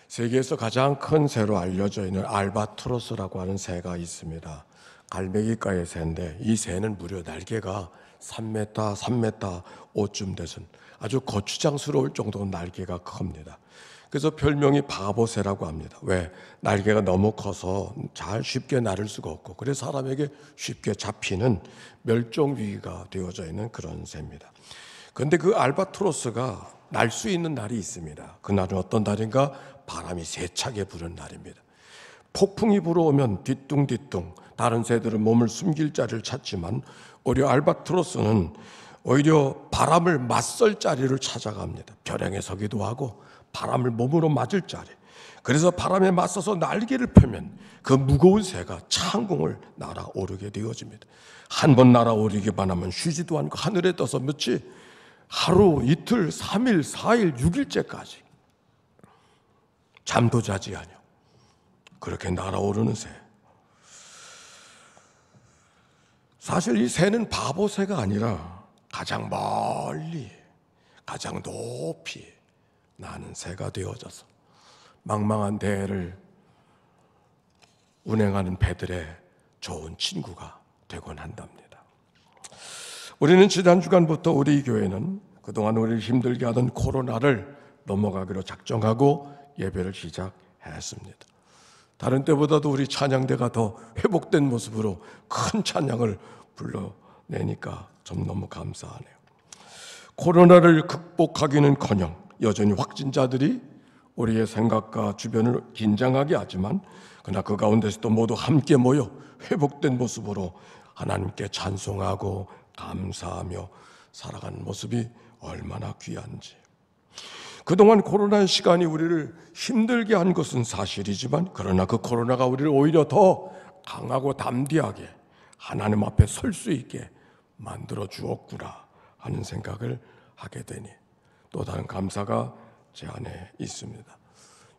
세계에서 가장 큰 새로 알려져 있는 알바트로스라고 하는 새가 있습니다. 갈매기과의 새인데 이 새는 무려 날개가 3m, 3m 5쯤 되는 아주 거추장스러울 정도로 날개가 큽니다. 그래서 별명이 바보새라고 합니다. 왜? 날개가 너무 커서 잘 쉽게 나를 수가 없고, 그래서 사람에게 쉽게 잡히는 멸종 위기가 되어져 있는 그런 새입니다. 그런데 그 알바트로스가 날 수 있는 날이 있습니다. 그날은 어떤 날인가? 바람이 세차게 부는 날입니다. 폭풍이 불어오면 뒤뚱뒤뚱 다른 새들은 몸을 숨길 자리를 찾지만 오히려 알바트로스는 오히려 바람을 맞설 자리를 찾아갑니다. 벼랑에 서기도 하고 바람을 몸으로 맞을 자리. 그래서 바람에 맞서서 날개를 펴면 그 무거운 새가 창공을 날아오르게 되어집니다. 한 번 날아오르기만 하면 쉬지도 않고 하늘에 떠서 며칠, 하루, 이틀, 3일, 4일, 6일째까지 잠도 자지 않여 그렇게 날아오르는 새. 사실 이 새는 바보새가 아니라 가장 멀리, 가장 높이 나는 새가 되어져서 망망한 대해를 운행하는 배들의 좋은 친구가 되곤 한답니다. 우리는 지난 주간부터 우리 교회는 그동안 우리를 힘들게 하던 코로나를 넘어가기로 작정하고 예배를 시작했습니다. 다른 때보다도 우리 찬양대가 더 회복된 모습으로 큰 찬양을 불러내니까 좀 너무 감사하네요. 코로나를 극복하기는커녕 여전히 확진자들이 우리의 생각과 주변을 긴장하게 하지만, 그러나 그 가운데서도 모두 함께 모여 회복된 모습으로 하나님께 찬송하고 감사하며 살아가는 모습이 얼마나 귀한지. 그동안 코로나의 시간이 우리를 힘들게 한 것은 사실이지만, 그러나 그 코로나가 우리를 오히려 더 강하고 담대하게 하나님 앞에 설 수 있게 만들어 주었구나 하는 생각을 하게 되니 또 다른 감사가 제 안에 있습니다.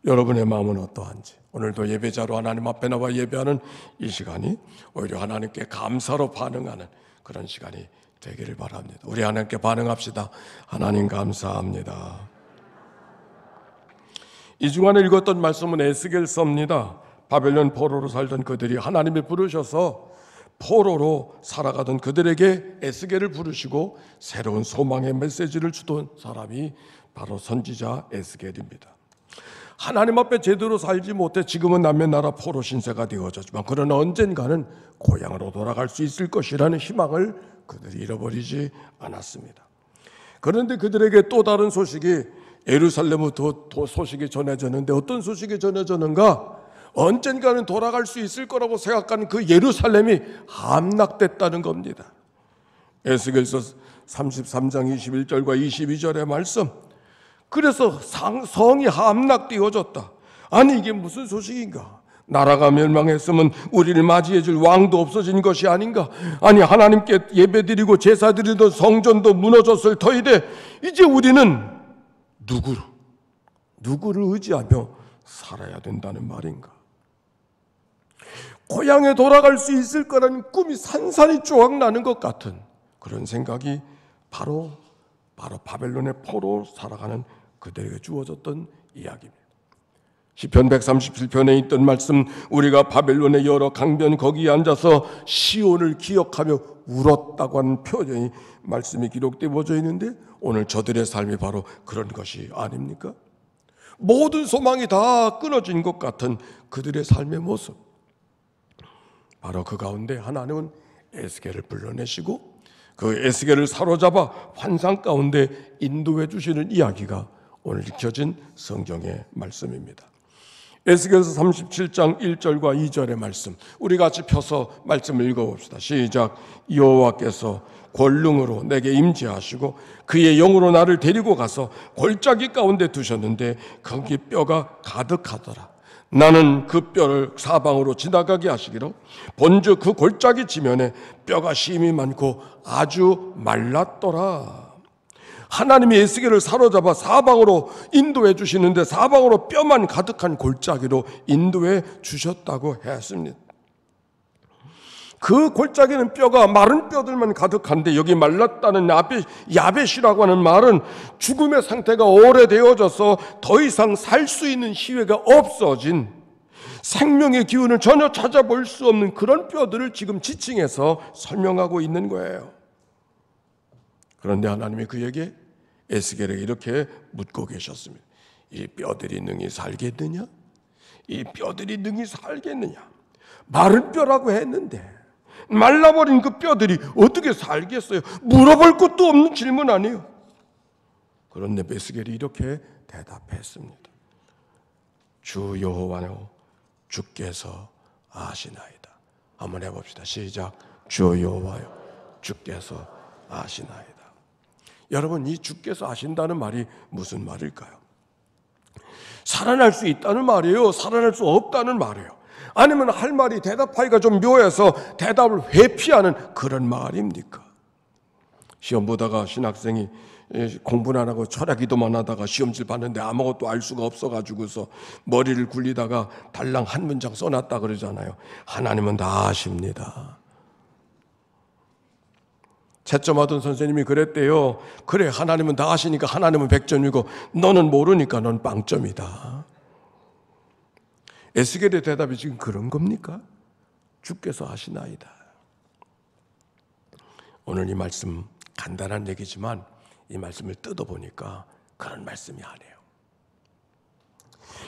여러분의 마음은 어떠한지, 오늘도 예배자로 하나님 앞에 나와 예배하는 이 시간이 오히려 하나님께 감사로 반응하는 그런 시간이 되기를 바랍니다. 우리 하나님께 반응합시다. 하나님 감사합니다. 이 주간에 읽었던 말씀은 에스겔서입니다. 바벨론 포로로 살던 그들이 하나님이 부르셔서 포로로 살아가던 그들에게 에스겔을 부르시고 새로운 소망의 메시지를 주던 사람이 바로 선지자 에스겔입니다. 하나님 앞에 제대로 살지 못해 지금은 남의 나라 포로 신세가 되어졌지만, 그러나 언젠가는 고향으로 돌아갈 수 있을 것이라는 희망을 그들이 잃어버리지 않았습니다. 그런데 그들에게 또 다른 소식이, 예루살렘부터 소식이 전해졌는데 어떤 소식이 전해졌는가? 언젠가는 돌아갈 수 있을 거라고 생각하는 그 예루살렘이 함락됐다는 겁니다. 에스겔서 33장 21절과 22절의 말씀. 그래서 성이 함락되어졌다. 아니 이게 무슨 소식인가? 나라가 멸망했으면 우리를 맞이해 줄 왕도 없어진 것이 아닌가? 아니 하나님께 예배드리고 제사드리던 성전도 무너졌을 터이되 이제 우리는 누구를 의지하며 살아야 된다는 말인가? 고향에 돌아갈 수 있을 거라는 꿈이 산산이 쪼악나는 것 같은 그런 생각이 바로 바벨론의 포로 살아가는 그들에게 주어졌던 이야기입니다. 시편 137편에 있던 말씀, 우리가 바벨론의 여러 강변 거기에 앉아서 시온을 기억하며 울었다고 하는 표현이 말씀이 기록되어져 있는데, 오늘 저들의 삶이 바로 그런 것이 아닙니까? 모든 소망이 다 끊어진 것 같은 그들의 삶의 모습. 바로 그 가운데 하나님은 에스겔을 불러내시고 그 에스겔을 사로잡아 환상 가운데 인도해 주시는 이야기가 오늘 읽혀진 성경의 말씀입니다. 에스겔서 37장 1절과 2절의 말씀, 우리 같이 펴서 말씀을 읽어봅시다. 시작. 여호와께서 권능으로 내게 임재하시고 그의 영으로 나를 데리고 가서 골짜기 가운데 두셨는데 거기 뼈가 가득하더라. 나는 그 뼈를 사방으로 지나가게 하시기로 본즉 그 골짜기 지면에 뼈가 심이 많고 아주 말랐더라. 하나님이 에스겔을 사로잡아 사방으로 인도해 주시는데 사방으로 뼈만 가득한 골짜기로 인도해 주셨다고 했습니다. 그 골짜기는 뼈가 마른 뼈들만 가득한데 여기 말랐다는 야벳이라고 하는 말은 죽음의 상태가 오래되어져서 더 이상 살 수 있는 기회가 없어진, 생명의 기운을 전혀 찾아볼 수 없는 그런 뼈들을 지금 지칭해서 설명하고 있는 거예요. 그런데 하나님이 그에게, 에스겔에게 이렇게 묻고 계셨습니다. 이 뼈들이 능히 살겠느냐? 이 뼈들이 능히 살겠느냐? 마른 뼈라고 했는데 말라버린 그 뼈들이 어떻게 살겠어요? 물어볼 것도 없는 질문 아니에요. 그런데 에스겔이 이렇게 대답했습니다. 주 여호와여, 주께서 아시나이다. 한번 해봅시다. 시작. 주 여호와여, 주께서 아시나이다. 여러분, 이 주께서 아신다는 말이 무슨 말일까요? 살아날 수 있다는 말이에요? 살아날 수 없다는 말이에요? 아니면 할 말이 대답하기가 좀 묘해서 대답을 회피하는 그런 말입니까? 시험 보다가 신학생이 공부는 안 하고 철학 기도만 하다가 시험지 봤는데 아무것도 알 수가 없어가지고서 머리를 굴리다가 달랑 한 문장 써놨다 그러잖아요. 하나님은 다 아십니다. 채점하던 선생님이 그랬대요. 그래, 하나님은 다 아시니까 하나님은 100점이고 너는 모르니까 넌 빵점이다. 에스겔의 대답이 지금 그런 겁니까? 주께서 아시나이다. 오늘 이 말씀 간단한 얘기지만 이 말씀을 뜯어보니까 그런 말씀이 아니에요.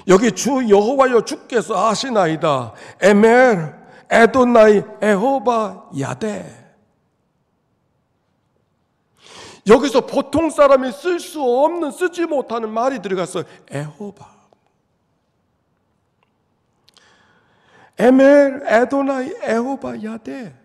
여기 주 여호와여, 주께서 아시나이다. 에멜 에도나이 에호바 야데. 여기서 보통 사람이 쓸 수 없는, 쓰지 못하는 말이 들어갔어요. 에호바. 에멜 에도나이 에호바 야데.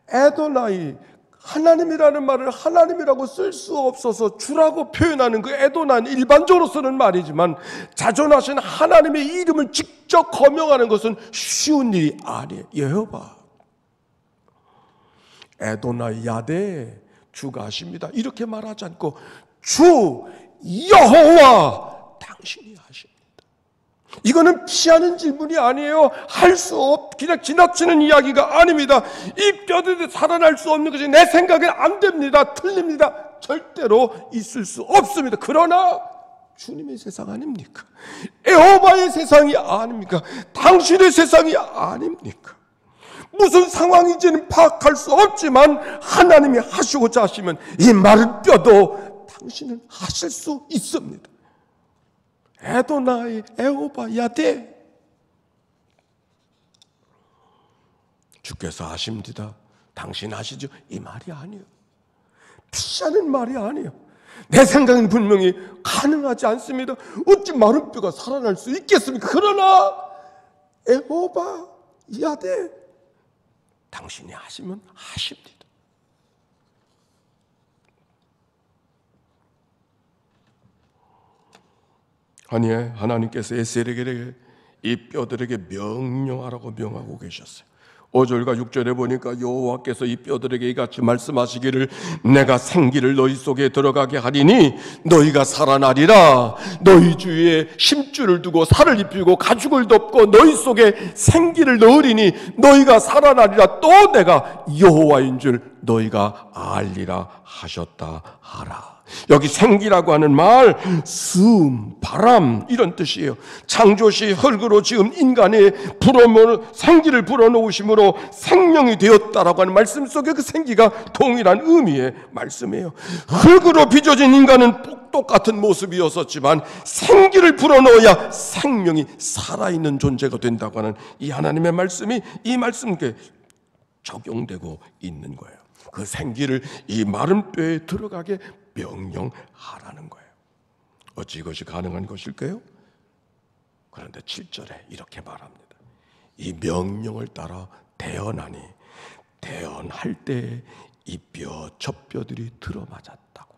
에도나이, 하나님이라는 말을 하나님이라고 쓸 수 없어서 주라고 표현하는 그 에도나는 일반적으로 쓰는 말이지만 자존하신 하나님의 이름을 직접 거명하는 것은 쉬운 일이 아니에요. 여호와, 에도나이 야데, 주가 아십니다. 이렇게 말하지 않고 주 여호와, 당신이 아십니다. 이거는 피하는 질문이 아니에요. 할 수 그냥 지나치는 이야기가 아닙니다. 이 뼈들이 살아날 수 없는 것이 내 생각엔 안 됩니다. 틀립니다. 절대로 있을 수 없습니다. 그러나 주님의 세상 아닙니까? 여호와의 세상이 아닙니까? 당신의 세상이 아닙니까? 무슨 상황인지는 파악할 수 없지만 하나님이 하시고자 하시면 이 마른 뼈도 당신은 하실 수 있습니다. 에도나이 에호바 야데. 주께서 아십니다. 당신 아시죠? 이 말이 아니에요. 피하는 말이 아니에요. 내 생각은 분명히 가능하지 않습니다. 어찌 마른 뼈가 살아날 수 있겠습니까? 그러나 에호바 야데, 당신이 하시면 하십니다. 아니, 하나님께서 에스겔에게 이 뼈들에게 명령하라고 명하고 계셨어요. 5절과 6절에 보니까 여호와께서 이 뼈들에게 이같이 말씀하시기를, 내가 생기를 너희 속에 들어가게 하리니 너희가 살아나리라. 너희 주위에 심줄을 두고 살을 입히고 가죽을 덮고 너희 속에 생기를 넣으리니 너희가 살아나리라. 또 내가 여호와인 줄 너희가 알리라 하셨다 하라. 여기 생기라고 하는 말, 숨, 바람, 이런 뜻이에요. 창조시 흙으로 지은 인간이 생기를 불어넣으심으로 생명이 되었다라고 하는 말씀 속에 그 생기가 동일한 의미의 말씀이에요. 흙으로 빚어진 인간은 똑같은 모습이었었지만 생기를 불어넣어야 생명이 살아있는 존재가 된다고 하는 이 하나님의 말씀이 이 말씀께 적용되고 있는 거예요. 그 생기를 이 마른 뼈에 들어가게 명령하라는 거예요. 어찌 이것이 가능한 것일까요? 그런데 7절에 이렇게 말합니다. 이 명령을 따라 대언하니 대언할 때 이 뼈 젖뼈들이 들어맞았다고.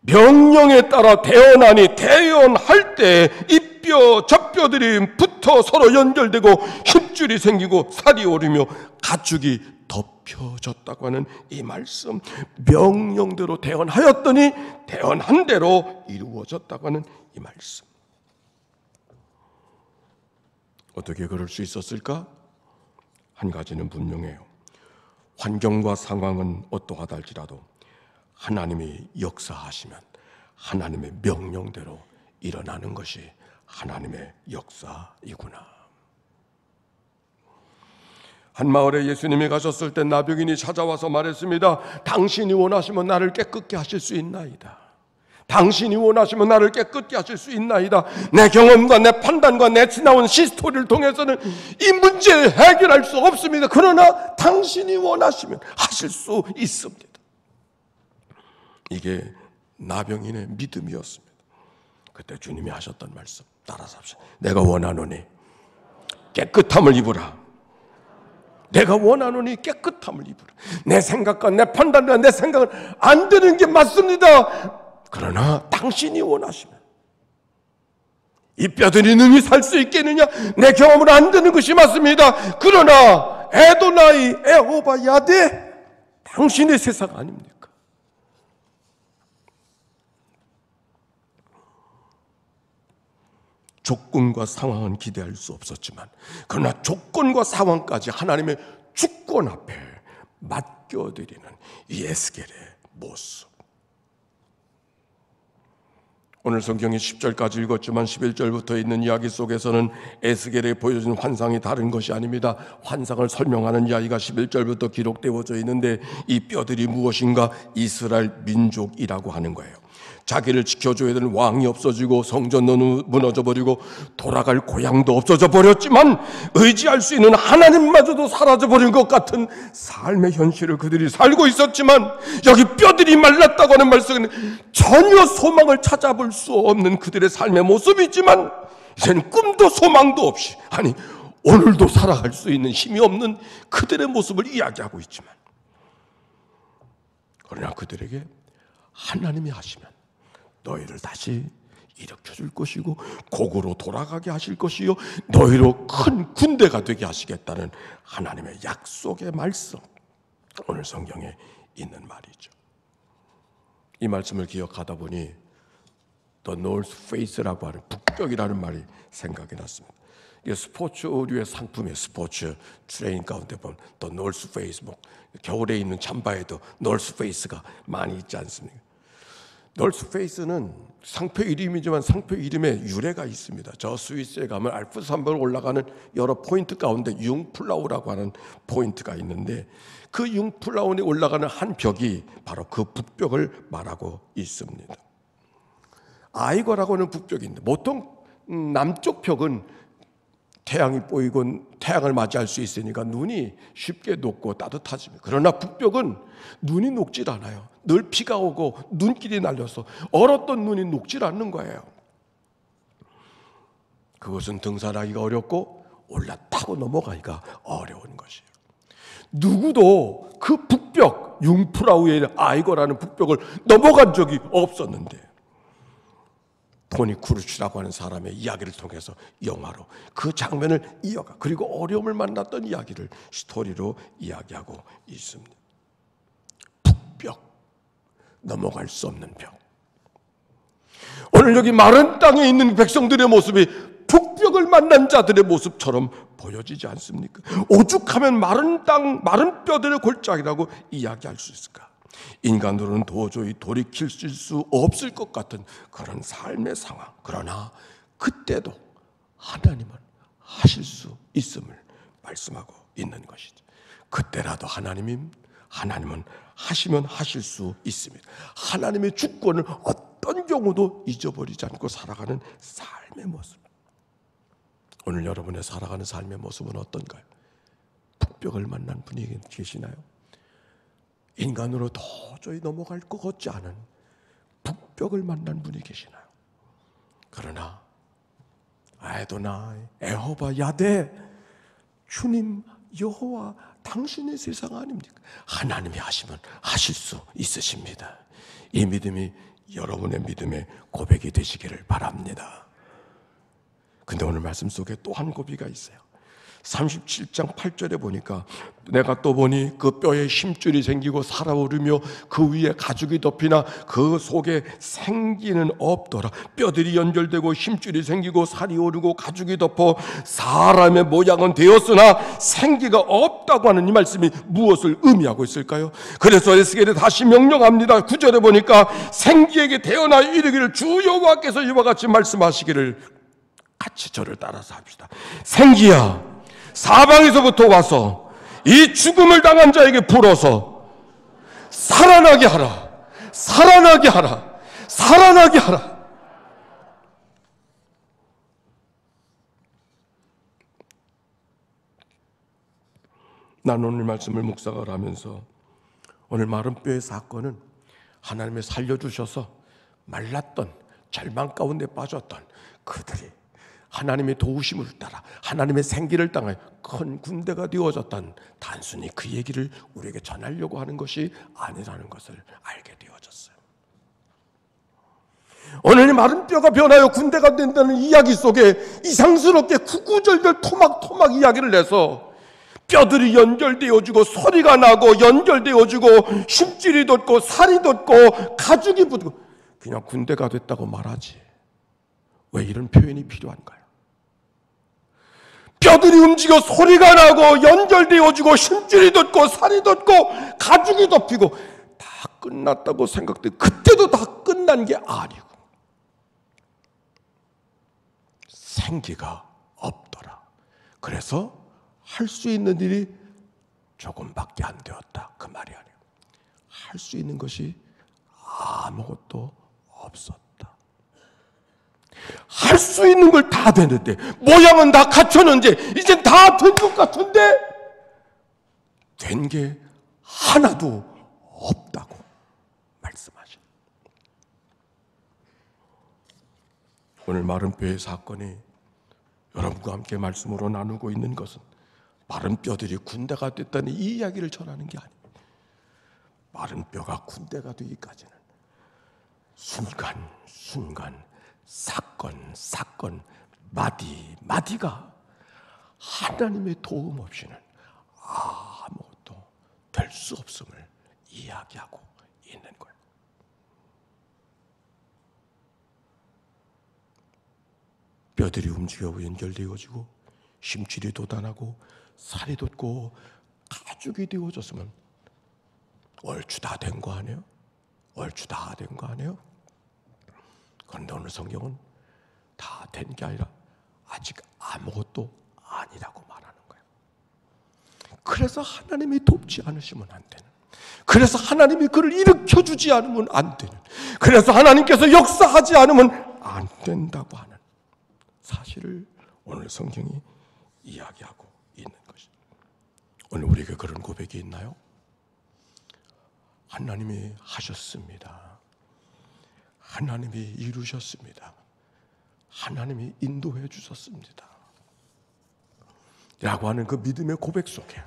명령에 따라 대언하니 대언할 때 이 뼈 젖뼈들이 붙어 서로 연결되고 힘줄이 생기고 살이 오르며 가죽이 덮여졌다고 하는 이 말씀, 명령대로 대언하였더니 대언한 대로 이루어졌다고 하는 이 말씀. 어떻게 그럴 수 있었을까? 한 가지는 분명해요. 환경과 상황은 어떠하다 할지라도 하나님이 역사하시면 하나님의 명령대로 일어나는 것이 하나님의 역사이구나. 한 마을에 예수님이 가셨을 때 나병인이 찾아와서 말했습니다. 당신이 원하시면 나를 깨끗게 하실 수 있나이다. 당신이 원하시면 나를 깨끗게 하실 수 있나이다. 내 경험과 내 판단과 내 지나온 시스토리를 통해서는 이 문제를 해결할 수 없습니다. 그러나 당신이 원하시면 하실 수 있습니다. 이게 나병인의 믿음이었습니다. 그때 주님이 하셨던 말씀 따라서 합시다. 내가 원하노니 깨끗함을 입으라. 내가 원하노니 깨끗함을 입으라. 내 생각과 내 판단과 내 생각은 안 되는 게 맞습니다. 그러나 당신이 원하시면 이 뼈들이 능히 살 수 있겠느냐? 내 경험으로 안 되는 것이 맞습니다. 그러나 에도나이 에호바 야데 당신의 세상 아닙니까? 조건과 상황은 기대할 수 없었지만 그러나 조건과 상황까지 하나님의 주권 앞에 맡겨드리는 이 에스겔의 모습. 오늘 성경이 10절까지 읽었지만 11절부터 있는 이야기 속에서는 에스겔에 보여준 환상이 다른 것이 아닙니다. 환상을 설명하는 이야기가 11절부터 기록되어져 있는데 이 뼈들이 무엇인가? 이스라엘 민족이라고 하는 거예요. 자기를 지켜줘야 되는 왕이 없어지고 성전도 무너져버리고 돌아갈 고향도 없어져 버렸지만 의지할 수 있는 하나님마저도 사라져버린 것 같은 삶의 현실을 그들이 살고 있었지만 여기 뼈들이 말랐다고 하는 말씀은 전혀 소망을 찾아볼 수 없는 그들의 삶의 모습이지만 이제는 꿈도 소망도 없이 아니 오늘도 살아갈 수 있는 힘이 없는 그들의 모습을 이야기하고 있지만 그러나 그들에게 하나님이 하시면 너희를 다시 일으켜줄 것이고 고구로 돌아가게 하실 것이요 너희로 큰 군대가 되게 하시겠다는 하나님의 약속의 말씀, 오늘 성경에 있는 말이죠. 이 말씀을 기억하다 보니 The North Face라고 하는 북벽이라는 말이 생각이 났습니다. 이게 스포츠 의류의 상품이에요. 스포츠 트레인 가운데 보면 The North Face, 뭐 겨울에 입는 잠바에도 North Face가 많이 있지 않습니까? 널스 페이스는 상표 이름이지만 상표 이름에 유래가 있습니다. 저 스위스에 가면 알프스산맥을 올라가는 여러 포인트 가운데 융플라우라고 하는 포인트가 있는데 그 융플라우에 올라가는 한 벽이 바로 그 북벽을 말하고 있습니다. 아이거라고 하는 북벽인데 보통 남쪽 벽은 태양이 보이고 태양을 맞이할 수 있으니까 눈이 쉽게 녹고 따뜻하집니다. 그러나 북벽은 눈이 녹질 않아요. 늘 비가 오고 눈길이 날려서 얼었던 눈이 녹질 않는 거예요. 그것은 등산하기가 어렵고 올라타고 넘어가기가 어려운 것이에요. 누구도 그 북벽, 융프라우의 아이거라는 북벽을 넘어간 적이 없었는데 토니 크루츠라고 하는 사람의 이야기를 통해서 영화로 그 장면을 이어가 그리고 어려움을 만났던 이야기를 스토리로 이야기하고 있습니다. 북벽, 넘어갈 수 없는 벽. 오늘 여기 마른 땅에 있는 백성들의 모습이 북벽을 만난 자들의 모습처럼 보여지지 않습니까? 오죽하면 마른 땅, 마른 뼈들의 골짜기라고 이야기할 수 있을까? 인간으로는 도저히 돌이킬 수 없을 것 같은 그런 삶의 상황. 그러나 그때도 하나님은 하실 수 있음을 말씀하고 있는 것이죠. 그때라도 하나님은 하시면 하실 수 있습니다. 하나님의 주권을 어떤 경우도 잊어버리지 않고 살아가는 삶의 모습. 오늘 여러분의 살아가는 삶의 모습은 어떤가요? 북벽을 만난 분이 계시나요? 인간으로 도저히 넘어갈 것 같지 않은 북벽을 만난 분이 계시나요? 그러나 에도나이 에호바 야데 주님 여호와 당신의 세상 아닙니까? 하나님이 하시면 하실 수 있으십니다. 이 믿음이 여러분의 믿음의 고백이 되시기를 바랍니다. 근데 오늘 말씀 속에 또 한 고비가 있어요. 37장 8절에 보니까 내가 또 보니 그 뼈에 힘줄이 생기고 살아오르며 그 위에 가죽이 덮이나 그 속에 생기는 없더라. 뼈들이 연결되고 힘줄이 생기고 살이 오르고 가죽이 덮어 사람의 모양은 되었으나 생기가 없다고 하는 이 말씀이 무엇을 의미하고 있을까요? 그래서 에스겔이 다시 명령합니다. 9절에 보니까 생기에게 태어나 이르기를 주 여호와께서 이와 같이 말씀하시기를 같이 저를 따라서 합시다. 생기야, 사방에서부터 와서 이 죽음을 당한 자에게 불어서 살아나게 하라. 살아나게 하라. 살아나게 하라. 난 오늘 말씀을 묵상을 하면서 오늘 마른 뼈의 사건은 하나님이 살려주셔서 말랐던 절망 가운데 빠졌던 그들이 하나님의 도우심을 따라 하나님의 생기를 당하여 큰 군대가 되어졌던 단순히 그 얘기를 우리에게 전하려고 하는 것이 아니라는 것을 알게 되어졌어요. 오늘 이 마른 뼈가 변하여 군대가 된다는 이야기 속에 이상스럽게 구구절절 토막토막 이야기를 내서 뼈들이 연결되어지고 소리가 나고 연결되어지고 힘줄이 돋고 살이 돋고 가죽이 붙고 그냥 군대가 됐다고 말하지. 왜 이런 표현이 필요한가요? 뼈들이 움직여 소리가 나고 연결되어지고 힘줄이 돋고 살이 돋고 가죽이 덮이고 다 끝났다고 생각돼. 그때도 다 끝난 게 아니고 생기가 없더라. 그래서 할 수 있는 일이 조금밖에 안 되었다. 그 말이 아니에요. 할 수 있는 것이 아무것도 없었다. 할 수 있는 걸 다 되는데 모양은 다 갖췄는데 이젠 다 된 것 같은데 된 게 하나도 없다고 말씀하십니다. 오늘 마른 뼈의 사건이 여러분과 함께 말씀으로 나누고 있는 것은 마른 뼈들이 군대가 됐다는 이 이야기를 전하는 게 아닙니다. 마른 뼈가 군대가 되기까지는 순간 사건 마디가 하나님의 도움 없이는 아무것도 될 수 없음을 이야기하고 있는 거예요. 뼈들이 움직여 연결되어지고 힘줄이 돋아나고 살이 돋고 가죽이 되어졌으면 얼추 다 된 거 아니에요? 얼추 다 된 거 아니에요? 그런데 오늘 성경은 다 된 게 아니라 아직 아무것도 아니라고 말하는 거예요. 그래서 하나님이 돕지 않으시면 안 되는, 그래서 하나님이 그를 일으켜주지 않으면 안 되는, 그래서 하나님께서 역사하지 않으면 안 된다고 하는 사실을 오늘 성경이 이야기하고 있는 것입니다. 오늘 우리에게 그런 고백이 있나요? 하나님이 하셨습니다. 하나님이 이루셨습니다. 하나님이 인도해 주셨습니다. 라고 하는 그 믿음의 고백 속에,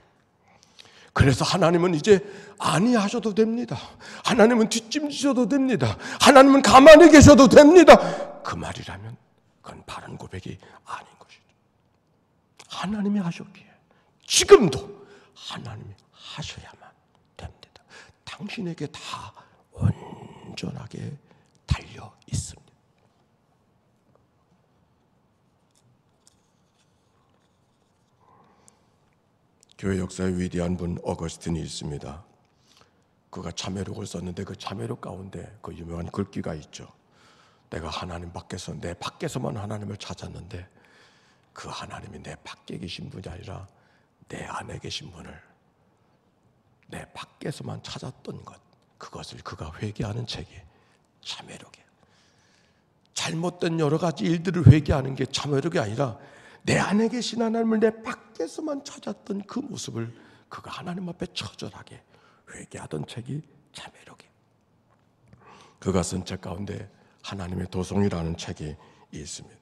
그래서 하나님은 이제 아니하셔도 됩니다. 하나님은 뒷짐지셔도 됩니다. 하나님은 가만히 계셔도 됩니다. 그 말이라면 그건 바른 고백이 아닌 것이죠. 하나님이 하셨기에 지금도 하나님이 하셔야만 됩니다. 당신에게 다 온전하게 달려 있습니다. 교회 역사의 위대한 분 어거스틴이 있습니다. 그가 참회록을 썼는데 그 참회록 가운데 그 유명한 글귀가 있죠. 내가 하나님 밖에서, 내 밖에서만 하나님을 찾았는데 그 하나님이 내 밖에 계신 분이 아니라 내 안에 계신 분을 내 밖에서만 찾았던 것, 그것을 그가 회개하는 책이 참회록이에요. 잘못된 여러 가지 일들을 회개하는 게 참회록이 아니라 내 안에 계신 하나님을 내 밖에서만 찾았던 그 모습을 그가 하나님 앞에 처절하게 회개하던 책이 참회록이에요. 그가 쓴 책 가운데 하나님의 도성이라는 책이 있습니다.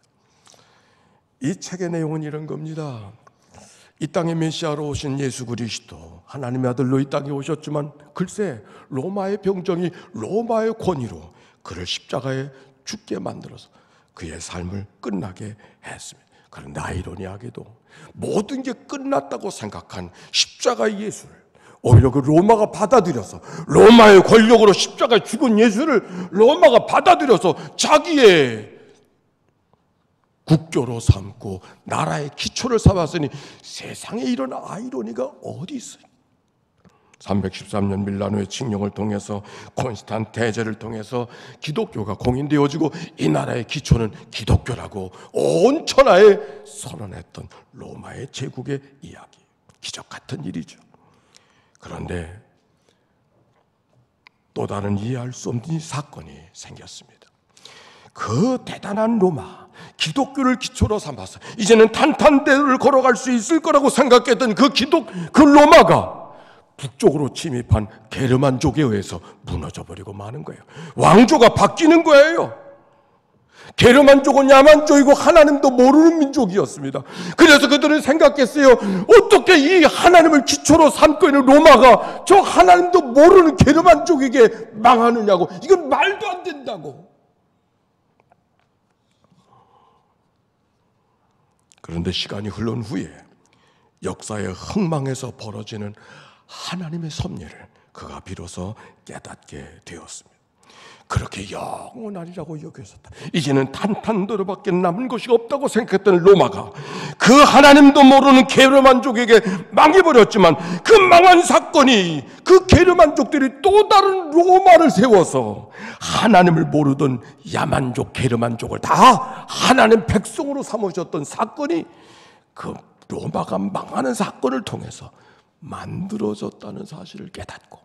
이 책의 내용은 이런 겁니다. 이 땅에 메시아로 오신 예수 그리스도, 하나님의 아들로 이 땅에 오셨지만 글쎄 로마의 병정이 로마의 권위로 그를 십자가에 죽게 만들어서 그의 삶을 끝나게 했습니다. 그런데 아이러니하게도 모든 게 끝났다고 생각한 십자가의 예수를 오히려 그 로마가 받아들여서, 로마의 권력으로 십자가에 죽은 예수를 로마가 받아들여서 자기의 국교로 삼고 나라의 기초를 삼았으니 세상에 이런 아이러니가 어디 있어요? 313년 밀라노의 칙령을 통해서, 콘스탄 대제를 통해서 기독교가 공인되어지고 이 나라의 기초는 기독교라고 온 천하에 선언했던 로마의 제국의 이야기, 기적 같은 일이죠. 그런데 또 다른 이해할 수 없는 사건이 생겼습니다. 그 대단한 로마, 기독교를 기초로 삼아서 이제는 탄탄대로를 걸어갈 수 있을 거라고 생각했던 그 로마가 북쪽으로 침입한 게르만족에 의해서 무너져 버리고 마는 거예요. 왕조가 바뀌는 거예요. 게르만족은 야만족이고 하나님도 모르는 민족이었습니다. 그래서 그들은 생각했어요. 어떻게 이 하나님을 기초로 삼고 있는 로마가 저 하나님도 모르는 게르만족에게 망하느냐고. 이건 말도 안 된다고. 그런데 시간이 흐른 후에 역사의 흥망에서 벌어지는 하나님의 섭리를 그가 비로소 깨닫게 되었습니다. 그렇게 영원하리라고 여겼었다. 이제는 탄탄도로밖에 남은 것이 없다고 생각했던 로마가 그 하나님도 모르는 게르만족에게 망해버렸지만, 그 망한 사건이 그 게르만족들이 또 다른 로마를 세워서 하나님을 모르던 야만족, 게르만족을 다 하나님 백성으로 삼으셨던 사건이 그 로마가 망하는 사건을 통해서 만들어졌다는 사실을 깨닫고,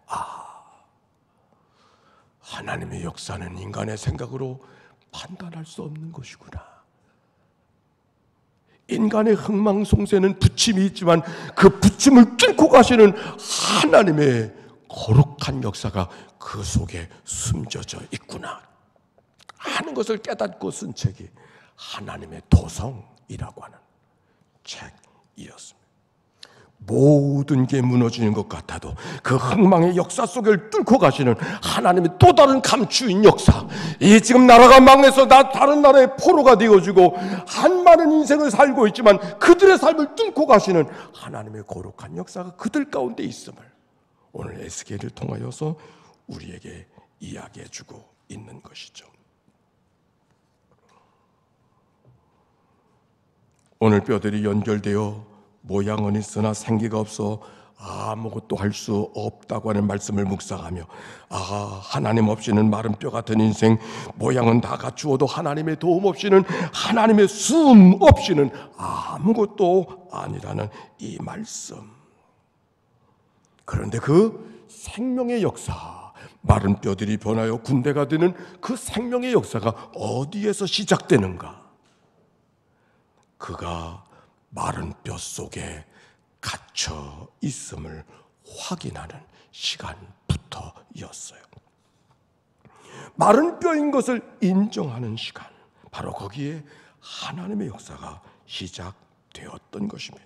하나님의 역사는 인간의 생각으로 판단할 수 없는 것이구나. 인간의 흥망성쇠는 부침이 있지만 그 부침을 뚫고 가시는 하나님의 거룩한 역사가 그 속에 숨겨져 있구나 하는 것을 깨닫고 쓴 책이 하나님의 도성이라고 하는 책이었습니다. 모든 게 무너지는 것 같아도 그 흥망의 역사 속을 뚫고 가시는 하나님의 또 다른 감추인 역사, 이 지금 나라가 망해서 다른 나라의 포로가 되어지고 한 많은 인생을 살고 있지만 그들의 삶을 뚫고 가시는 하나님의 거룩한 역사가 그들 가운데 있음을 오늘 에스겔을 통하여서 우리에게 이야기해 주고 있는 것이죠. 오늘 뼈들이 연결되어 모양은 있으나 생기가 없어 아무것도 할 수 없다고 하는 말씀을 묵상하며, 하나님 없이는 마른 뼈 같은 인생, 모양은 다 갖추어도 하나님의 도움 없이는, 하나님의 숨 없이는 아무것도 아니라는 이 말씀. 그런데 그 생명의 역사, 마른 뼈들이 변하여 군대가 되는 그 생명의 역사가 어디에서 시작되는가? 그가 마른 뼈 속에 갇혀 있음을 확인하는 시간부터였어요. 마른 뼈인 것을 인정하는 시간, 바로 거기에 하나님의 역사가 시작되었던 것입니다.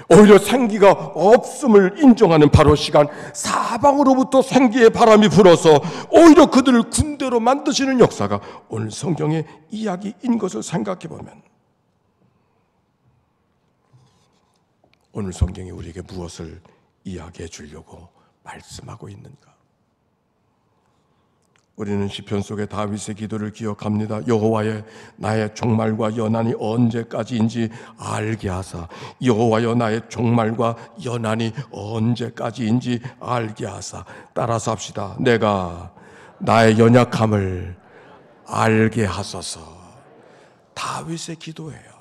오히려 생기가 없음을 인정하는 바로 시간, 사방으로부터 생기의 바람이 불어서 오히려 그들을 군대로 만드시는 역사가 오늘 성경의 이야기인 것을 생각해 보면, 오늘 성경이 우리에게 무엇을 이야기해 주려고 말씀하고 있는가? 우리는 시편 속의 다윗의 기도를 기억합니다. 여호와여, 나의 종말과 연한이 언제까지인지 알게 하사, 여호와여, 나의 종말과 연한이 언제까지인지 알게 하사. 따라서 합시다. 내가 나의 연약함을 알게 하소서. 다윗의 기도예요.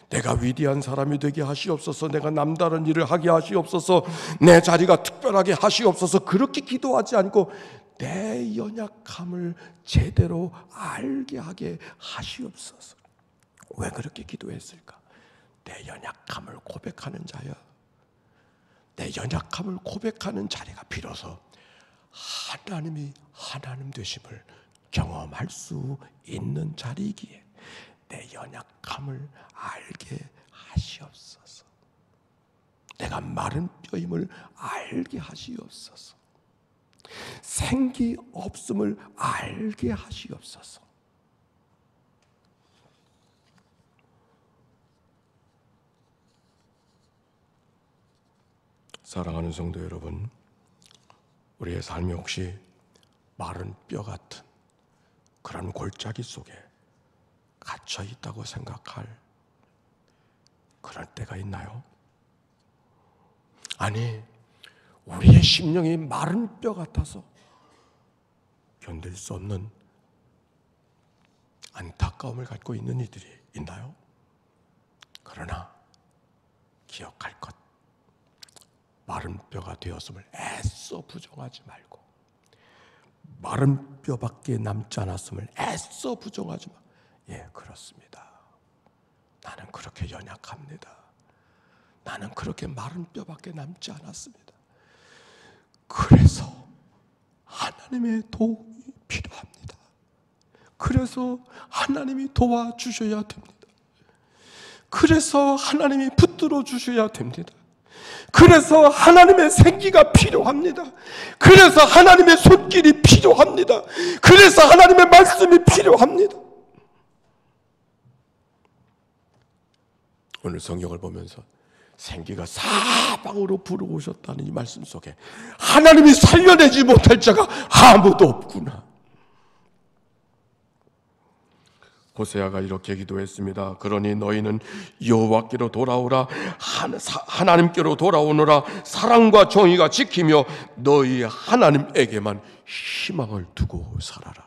내가 위대한 사람이 되게 하시옵소서. 내가 남다른 일을 하게 하시옵소서. 내 자리가 특별하게 하시옵소서. 그렇게 기도하지 않고 내 연약함을 제대로 알게 하게 하시옵소서. 왜 그렇게 기도했을까? 내 연약함을 고백하는 자야. 내 연약함을 고백하는 자리가 비로소 하나님이 하나님 되심을 경험할 수 있는 자리이기에 내 연약함을 알게 하시옵소서. 내가 마른 뼈임을 알게 하시옵소서. 생기 없음을 알게 하시옵소서. 사랑하는 성도 여러분, 우리의 삶이 혹시 마른 뼈 같은 그런 골짜기 속에 갇혀 있다고 생각할 그럴 때가 있나요? 아니, 우리의 심령이 마른 뼈 같아서 견딜 수 없는 안타까움을 갖고 있는 이들이 있나요? 그러나 기억할 것, 마른 뼈가 되었음을 애써 부정하지 말고, 마른 뼈밖에 남지 않았음을 애써 부정하지 마. 예, 그렇습니다. 나는 그렇게 연약합니다. 나는 그렇게 마른 뼈밖에 남지 않았습니다. 그래서 하나님의 도움이 필요합니다. 그래서 하나님이 도와주셔야 됩니다. 그래서 하나님이 붙들어 주셔야 됩니다. 그래서 하나님의 생기가 필요합니다. 그래서 하나님의 손길이 필요합니다. 그래서 하나님의 말씀이 필요합니다. 오늘 성경을 보면서 생기가 사방으로 불어오셨다는 이 말씀 속에 하나님이 살려내지 못할 자가 아무도 없구나. 호세아가 이렇게 기도했습니다. 그러니 너희는 여호와께로 돌아오라. 하나님께로 돌아오너라. 사랑과 정의가 지키며 너희 하나님에게만 희망을 두고 살아라.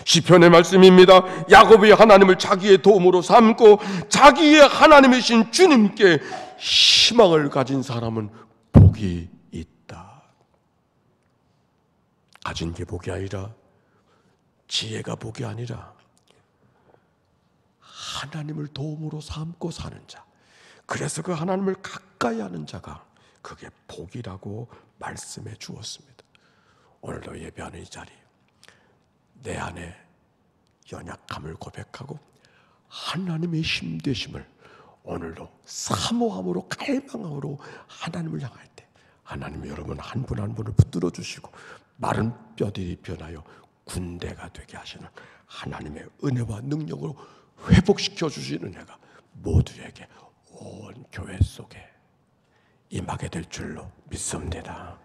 시편의 말씀입니다. 야곱이 하나님을 자기의 도움으로 삼고 자기의 하나님이신 주님께 희망을 가진 사람은 복이 있다. 가진 게 복이 아니라, 지혜가 복이 아니라 하나님을 도움으로 삼고 사는 자, 그래서 그 하나님을 가까이 하는 자가 그게 복이라고 말씀해 주었습니다. 오늘도 예배하는 이 자리, 내 안에 연약함을 고백하고 하나님의 힘되심을 오늘도 사모함으로 갈망함으로 하나님을 향할 때 하나님이 여러분 한 분 한 분을 붙들어 주시고 마른 뼈들이 변하여 군대가 되게 하시는 하나님의 은혜와 능력으로 회복시켜 주시는 은혜가 모두에게 온 교회 속에 임하게 될 줄로 믿습니다.